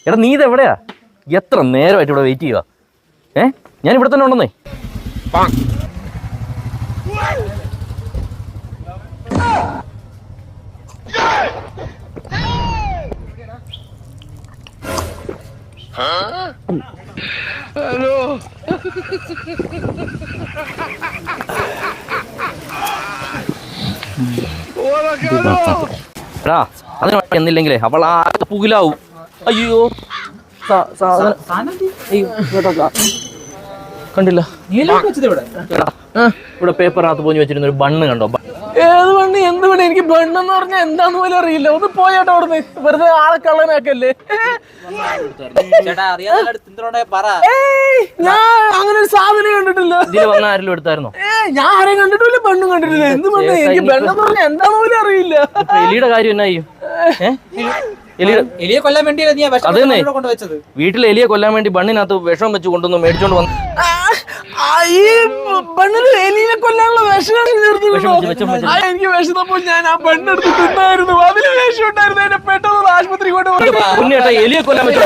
എടാ നീ ഇത് എവിടെയാ? എത്ര നേരമായിട്ട് ഇവിടെ വെയിറ്റ് ചെയ്യുക? ഞാൻ ഇവിടെ തന്നെ ഉണ്ടെന്നേ. ഹലോ എടാ അതിന് എന്നില്ലെങ്കിലേ അവൾ ആകെ പുകിലാവും. അയ്യോ കണ്ടില്ല? ഇവിടെ പേപ്പറിനകത്ത് പോയി വെച്ചിരുന്ന ഒരു ബണ്ണ് കണ്ടോ? ഏത് ബണ്ണ്? എന്ത് ബണ്ണ്? എനിക്ക് ബണ്ണെന്ന് പറഞ്ഞാൽ എന്താന്ന് പോലും അറിയില്ല. ഒന്ന് പോയാട്ടോ അവിടുന്ന്, വെറുതെ ആളെ കള്ളനാക്കല്ലേ. ഞാൻ അങ്ങനെ ഒരു സാധനം കണ്ടിട്ടില്ല. ഇതിൽ വന്ന ആരെങ്കിലും എടുത്തായിരുന്നോ? ഞാൻ ആരെയും കണ്ടിട്ടില്ല, ബണ്ണും കണ്ടിട്ടില്ല. എന്ത് ബണ്ണ്? എനിക്ക് ബണ്ണെന്ന് പറഞ്ഞാൽ എന്താന്ന് പോലും അറിയില്ല. എലിയുടെ കാര്യം എന്നാ ചെയ്യും? എലിയെ കൊല്ലാൻ വേണ്ടി അതന്നെ, വീട്ടിലെ എലിയെ കൊല്ലാൻ വേണ്ടി ബണ്ണിനകത്ത് വിഷം വെച്ച് കൊണ്ടുവന്ന് മേടിച്ചോണ്ട് വന്നു. ഈ ബണ്ണിന് എലിയെ കൊല്ലാനുള്ള വിഷമാണ് എനിക്ക് വിഷമപ്പോൾ ഞാൻ ആ ബണ്ണെടുത്ത് തിന്നായിരുന്നു. അതിന് വിഷം ഉണ്ടായിരുന്നു. എന്നെ പെട്ടെന്ന് ആശുപത്രി കൊണ്ട് എലിയെ കൊല്ലാൻ പറ്റും.